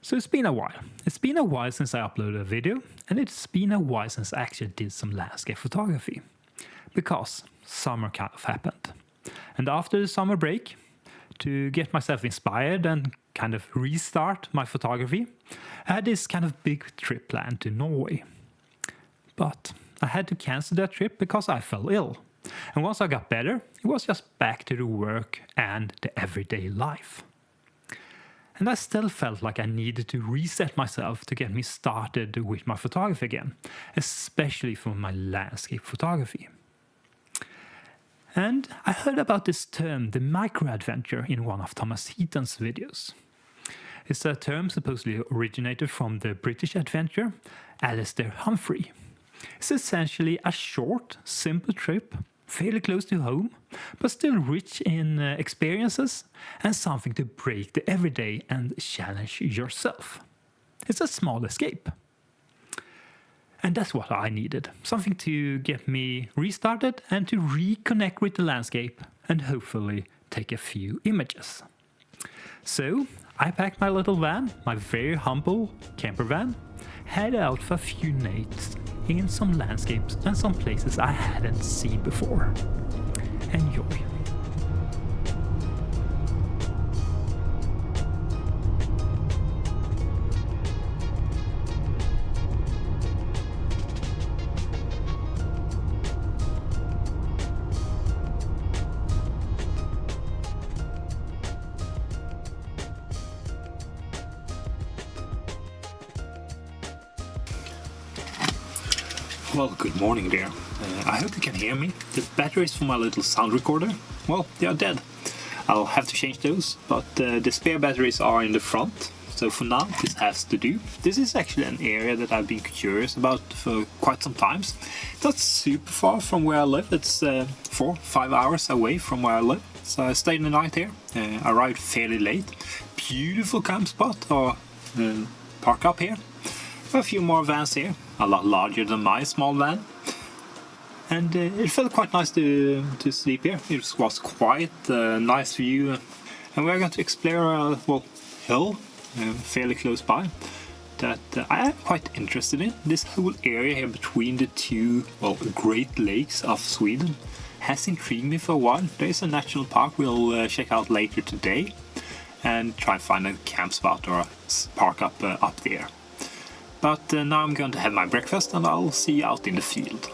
So it's been a while. It's been a while since I uploaded a video, and it's been a while since I actually did some landscape photography. Because summer kind of happened. And after the summer break, to get myself inspired and kind of restart my photography, I had this kind of big trip planned to Norway. But I had to cancel that trip because I fell ill. And once I got better, it was just back to the work and the everyday life. And I still felt like I needed to reset myself to get me started with my photography again, especially for my landscape photography. And I heard about this term, the microadventure, in one of Thomas Heaton's videos. It's a term supposedly originated from the British adventurer Alistair Humphrey. It's essentially a short, simple trip, fairly close to home, but still rich in experiences and something to break the everyday and challenge yourself. It's a small escape. And that's what I needed. Something to get me restarted and to reconnect with the landscape and hopefully take a few images. So I packed my little van, my very humble campervan, headed out for a few nights in some landscapes and some places I hadn't seen before. Enjoy. Well, good morning there. I hope you can hear me. The batteries for my little sound recorder, well, they are dead. I'll have to change those, but the spare batteries are in the front. So for now, this has to do. This is actually an area that I've been curious about for quite some time. It's not super far from where I live. It's 4-5 hours away from where I live. So I stayed the night here. I arrived fairly late. Beautiful camp spot or park up here. A few more vans here, a lot larger than my small van, and it felt quite nice to sleep here. It was quite a nice view, and we're going to explore a hill fairly close by that I am quite interested in. This whole area here between the two Great Lakes of Sweden has intrigued me for a while. There is a national park we'll check out later today and try and find a camp spot or a park up there. But now I'm going to have my breakfast and I'll see you out in the field.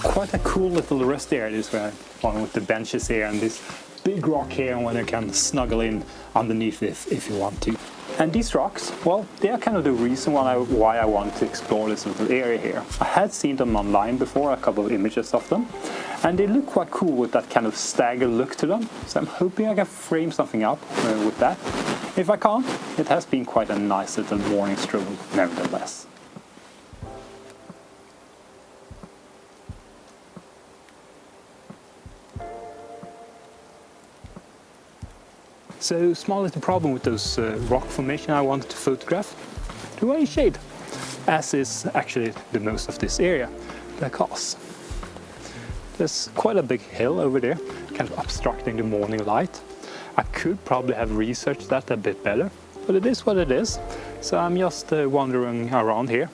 Quite a cool little rest area, this one with the benches here and this big rock here where you can snuggle in underneath if you want to. And these rocks, well, they are kind of the reason why I want to explore this little area here. I had seen them online before, a couple of images of them, and they look quite cool with that kind of staggered look to them. So I'm hoping I can frame something up with that. If I can't, it has been quite a nice little morning stroll nevertheless. So, small little problem with those rock formation I wanted to photograph. There was shade, as is actually the most of this area, because there's quite a big hill over there, kind of obstructing the morning light. I could probably have researched that a bit better, but it is what it is. So I'm just wandering around here,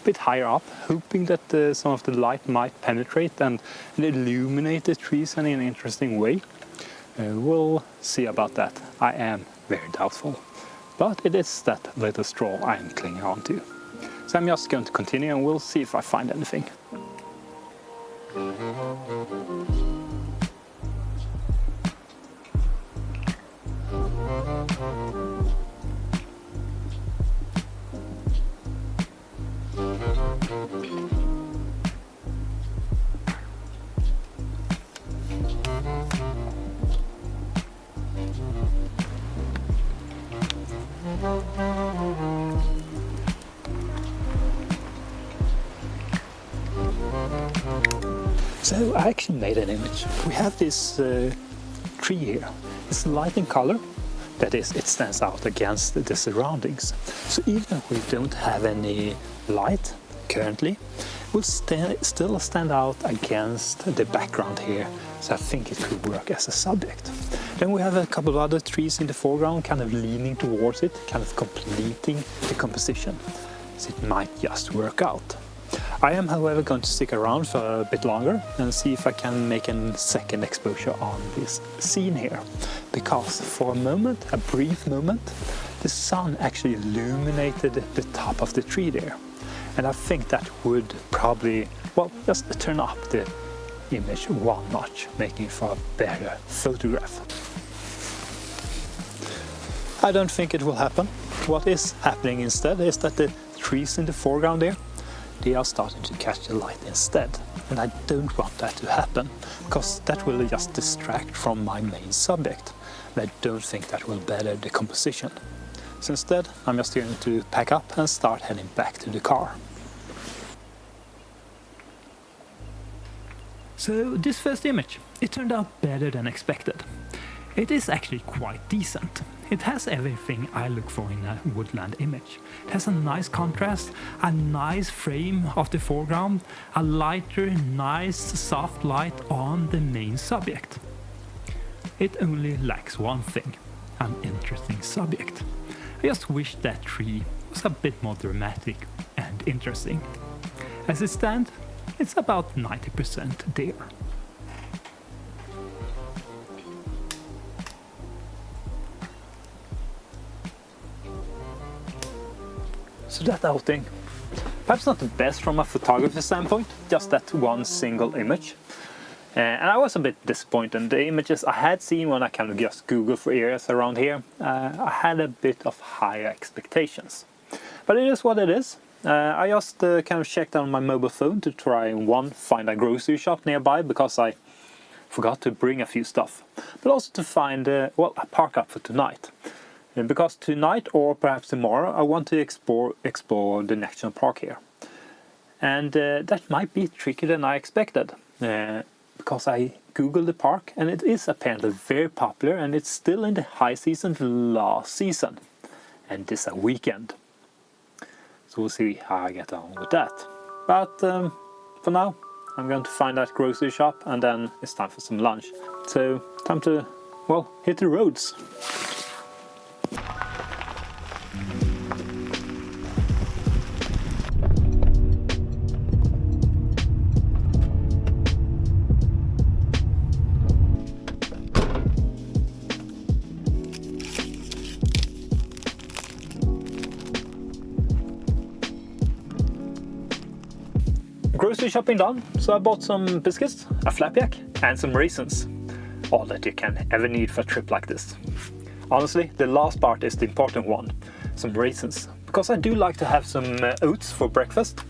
bit higher up, hoping that some of the light might penetrate and illuminate the trees in an interesting way. We'll see about that. I am very doubtful. But it is that little straw I'm clinging on to. So I'm just going to continue and we'll see if I find anything. So I actually made an image. We have this tree here. It's light in color. That is, it stands out against the surroundings. So even if we don't have any light currently, we'll still stand out against the background here. So I think it could work as a subject. Then we have a couple of other trees in the foreground, kind of leaning towards it, kind of completing the composition. So it might just work out. I am, however, going to stick around for a bit longer and see if I can make a second exposure on this scene here. Because for a moment, a brief moment, the sun actually illuminated the top of the tree there. And I think that would probably, well, just turn up the image one notch, making for a better photograph. I don't think it will happen. What is happening instead is that the trees in the foreground there, they are starting to catch the light instead. And I don't want that to happen, because that will just distract from my main subject. And I don't think that will better the composition. So instead, I'm just going to pack up and start heading back to the car. So this first image, it turned out better than expected. It is actually quite decent. It has everything I look for in a woodland image. It has a nice contrast, a nice frame of the foreground, a lighter, nice, soft light on the main subject. It only lacks one thing, an interesting subject. I just wish that tree was a bit more dramatic and interesting. As it stands, it's about 90% there. So that outing, perhaps not the best from a photography standpoint, just that one single image. And I was a bit disappointed. The images I had seen when I kind of just Googled for areas around here, I had a bit of higher expectations. But it is what it is. I just kind of checked on my mobile phone to try and find a grocery shop nearby, because I forgot to bring a few stuff. But also to find, a park up for tonight. Because tonight, or perhaps tomorrow, I want to explore the national park here. And that might be trickier than I expected. Because I googled the park, and it is apparently very popular, and it's still in the high season last season. And this a weekend. So we'll see how I get on with that. But for now, I'm going to find that grocery shop, and then it's time for some lunch. So time to, hit the roads. Grocery shopping done, so I bought some biscuits, a flapjack, and some raisins. All that you can ever need for a trip like this. Honestly, the last part is the important one, some raisins, because I do like to have some oats for breakfast,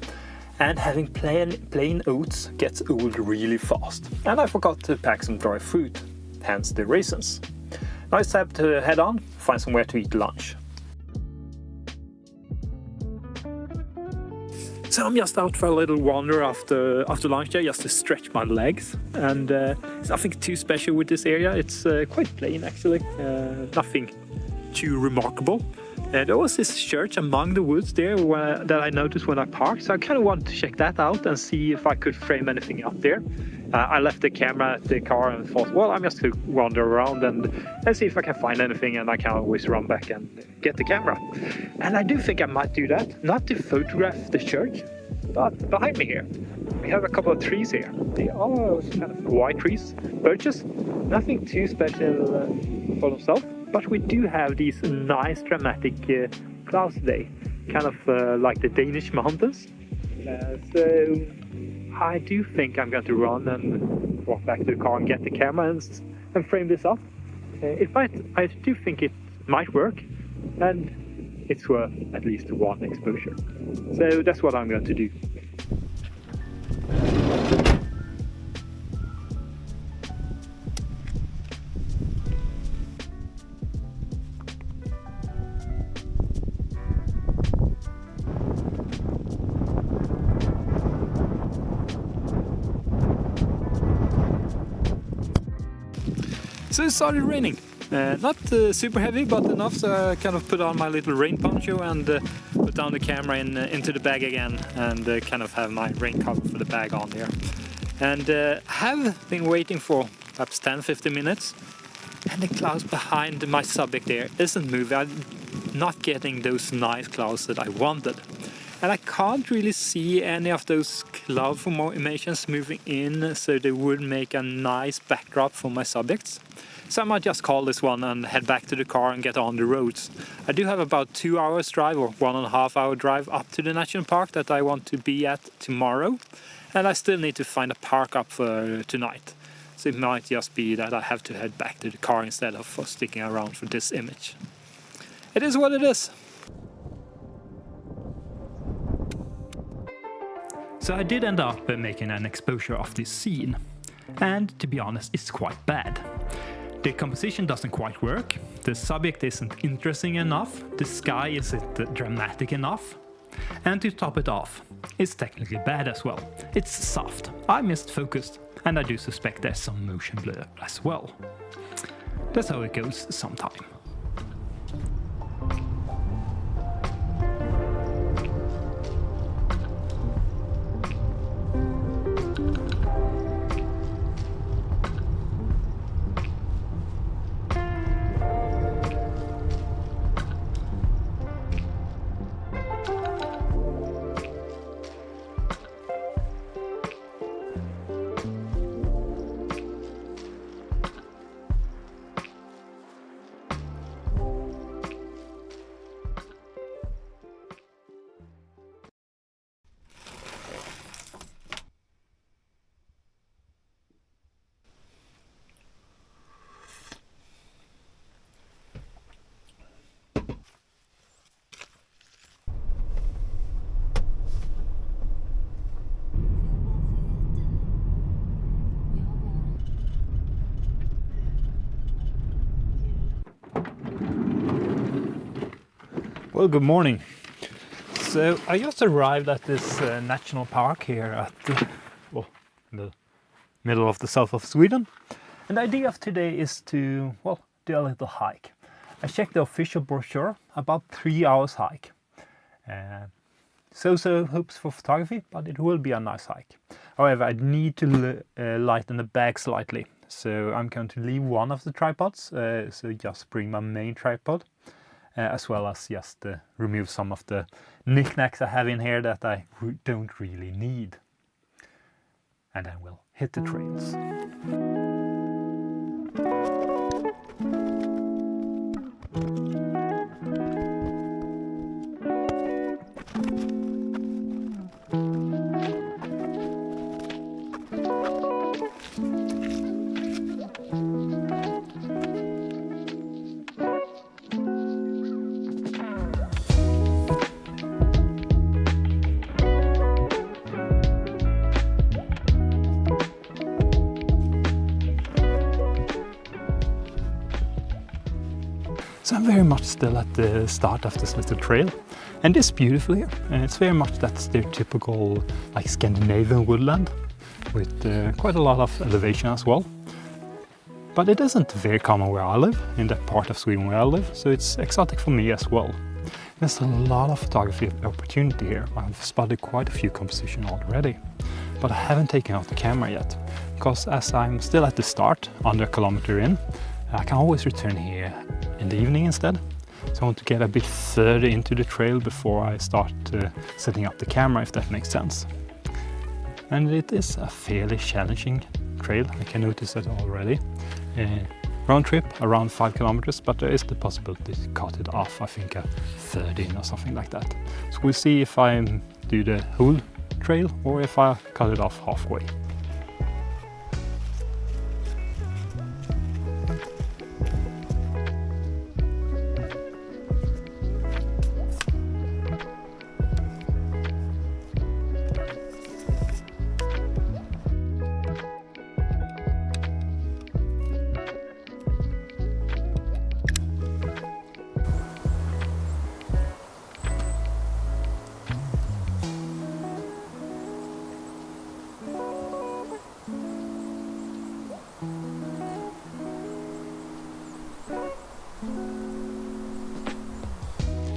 and having plain oats gets old really fast. And I forgot to pack some dry fruit, hence the raisins. Now it's time to head on, find somewhere to eat lunch. So I'm just out for a little wander after lunch there, just to stretch my legs. And there's nothing too special with this area. It's quite plain actually, nothing too remarkable. There was this church among the woods there that I noticed when I parked. So I kind of wanted to check that out and see if I could frame anything up there. I left the camera at the car and thought, I'm just going to wander around and see if I can find anything, and I can always run back and get the camera. And I do think I might do that, not to photograph the church, But behind me here, we have a couple of trees here. They are kind of white trees, birches. Nothing too special for themselves, but we do have these nice dramatic clouds today, kind of like the Danish mountains. So I do think I'm going to run and walk back to the car and get the camera and frame this up. I do think it might work, and it's worth at least one exposure. So that's what I'm going to do. So it started raining. Not super heavy, but enough so I kind of put on my little rain poncho and put down the camera into the bag again and kind of have my rain cover for the bag on there. And have been waiting for perhaps 10-15 minutes, and the clouds behind my subject there isn't moving. I'm not getting those nice clouds that I wanted. And I can't really see any of those cloud formations moving in, so they would make a nice backdrop for my subjects. So I might just call this one and head back to the car and get on the roads. I do have about 2 hours drive or 1.5 hour drive up to the national park that I want to be at tomorrow. And I still need to find a park up for tonight. So it might just be that I have to head back to the car instead of sticking around for this image. It is what it is. So I did end up making an exposure of this scene. And to be honest, it's quite bad. The composition doesn't quite work, the subject isn't interesting enough, the sky isn't dramatic enough, and to top it off, it's technically bad as well. It's soft, I missed focus, and I do suspect there's some motion blur as well. That's how it goes sometime. Well, good morning. So I just arrived at this national park here at in the middle of the south of Sweden. And the idea of today is to, do a little hike. I checked the official brochure, about 3 hours hike. So hopes for photography, but it will be a nice hike. However, I need to lighten the bag slightly. So I'm going to leave one of the tripods, so just bring my main tripod. As well as just remove some of the knickknacks I have in here that I don't really need. And then we'll hit the trails. So I'm very much still at the start of this little trail, and it's beautiful here. And it's very much that stereotypical like Scandinavian woodland with quite a lot of elevation as well. But it isn't very common where I live, in that part of Sweden where I live, so it's exotic for me as well. There's a lot of photography opportunity here. I've spotted quite a few compositions already, but I haven't taken out the camera yet, because as I'm still at the start, under a kilometer in, I can always return here in the evening instead. So I want to get a bit further into the trail before I start setting up the camera, if that makes sense. And it is a fairly challenging trail, I can notice that already. Round trip around 5 kilometers, but there is the possibility to cut it off, I think a third in or something like that. So we'll see if I do the whole trail or if I cut it off halfway.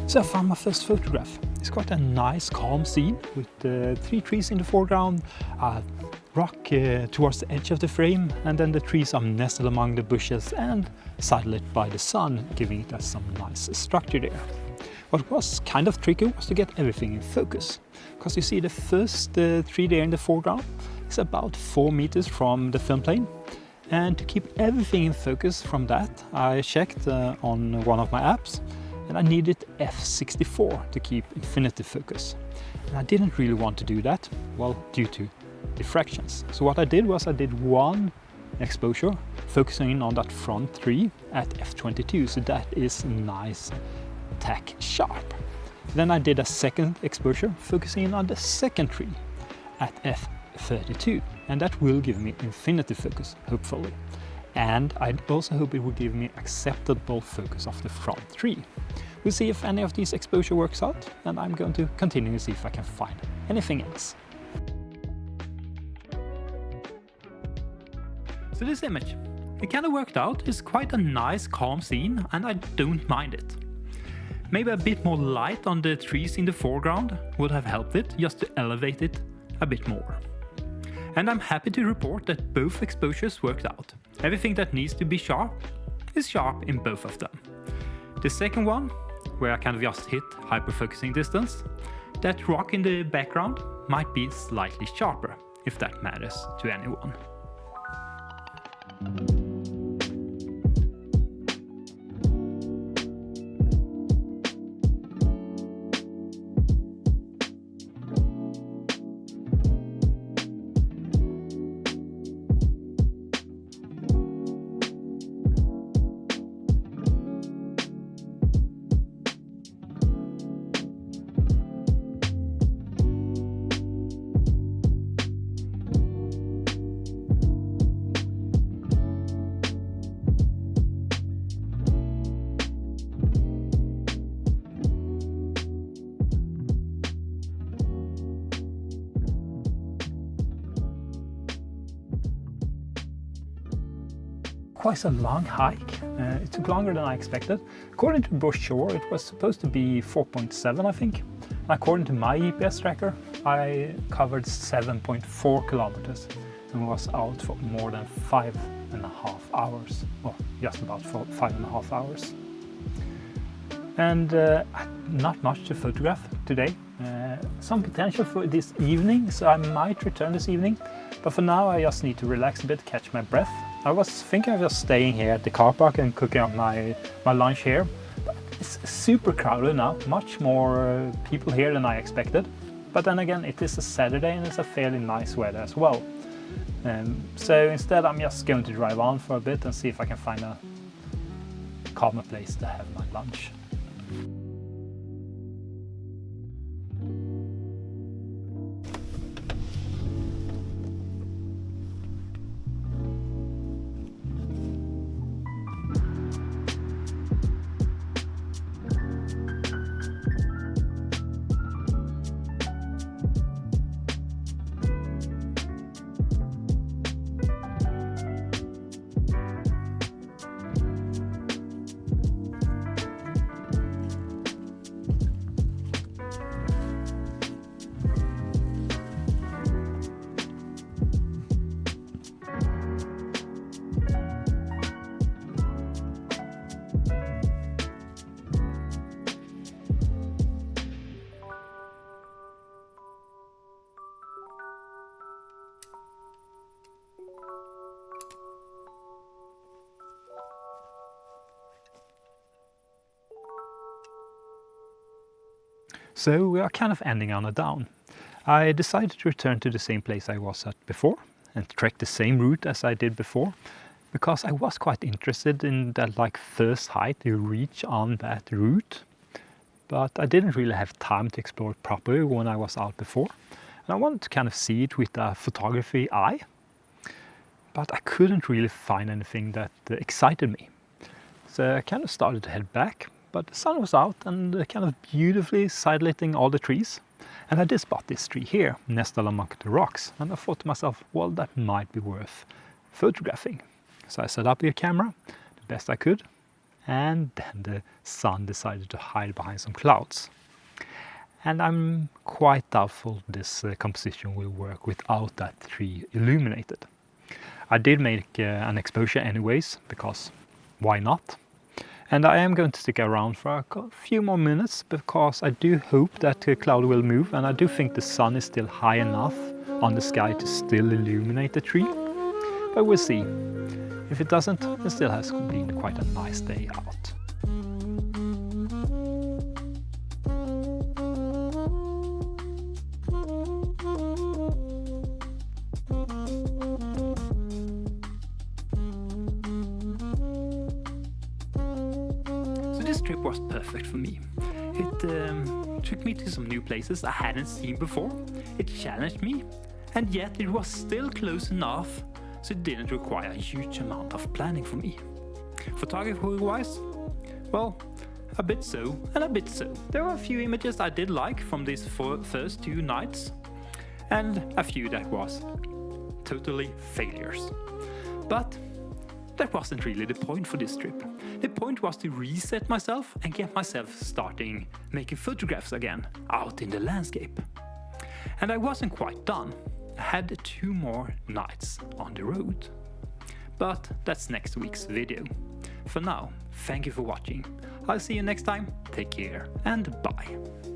So I found my first photograph. It's quite a nice calm scene with 3 trees in the foreground, a rock towards the edge of the frame, and then the trees are nestled among the bushes and sided by the sun, giving it some nice structure there. What was kind of tricky was to get everything in focus, because you see the first tree there in the foreground is about 4 meters from the film plane. And to keep everything in focus from that, I checked on one of my apps, and I needed f64 to keep infinity focus. And I didn't really want to do that, well, due to diffractions. So what I did was I did one exposure focusing on that front tree at f22, so that is nice tack sharp. Then I did a second exposure focusing on the second tree at f32, and that will give me infinity focus, hopefully. And I also hope it will give me acceptable focus of the front tree. We'll see if any of these exposure works out, and I'm going to continue to see if I can find anything else. So this image, it kind of worked out. It's quite a nice calm scene, and I don't mind it. Maybe a bit more light on the trees in the foreground would have helped it, just to elevate it a bit more. And I'm happy to report that both exposures worked out. Everything that needs to be sharp is sharp in both of them. The second one, where I kind of just hit hyperfocusing distance, that rock in the background might be slightly sharper, if that matters to anyone. Quite a long hike. It took longer than I expected. According to the brochure, it was supposed to be 4.7, I think. According to my GPS tracker, I covered 7.4 kilometers and was out for more than 5.5 hours. Well, just about 5.5 hours. And not much to photograph today. Some potential for this evening, so I might return this evening. But for now, I just need to relax a bit, catch my breath. I was thinking of just staying here at the car park and cooking up my lunch here. But it's super crowded now, much more people here than I expected. But then again, it is a Saturday and it's a fairly nice weather as well. So instead, I'm just going to drive on for a bit and see if I can find a calmer place to have my lunch. So we are kind of ending on a down. I decided to return to the same place I was at before and trek the same route as I did before, because I was quite interested in that first height you reach on that route. But I didn't really have time to explore it properly when I was out before. And I wanted to kind of see it with a photography eye. But I couldn't really find anything that excited me. So I kind of started to head back, but the sun was out and kind of beautifully sidelighting all the trees. And I did spot this tree here, nestled among the rocks. And I thought to myself, well, that might be worth photographing. So I set up the camera the best I could. And then the sun decided to hide behind some clouds. And I'm quite doubtful this composition will work without that tree illuminated. I did make an exposure anyways, because why not? And I am going to stick around for a few more minutes, because I do hope that the cloud will move, and I do think the sun is still high enough on the sky to still illuminate the tree. But we'll see. If it doesn't, it still has been quite a nice day out. So this trip was perfect for me. It took me to some new places I hadn't seen before. It challenged me, and yet it was still close enough so it didn't require a huge amount of planning for me. Photography-wise, well, a bit so and a bit so. There were a few images I did like from these first 2 nights, and a few that was totally failures. But that wasn't really the point for this trip. The point was to reset myself and get myself starting making photographs again out in the landscape. And I wasn't quite done. I had 2 more nights on the road. But that's next week's video. For now, thank you for watching. I'll see you next time. Take care and bye.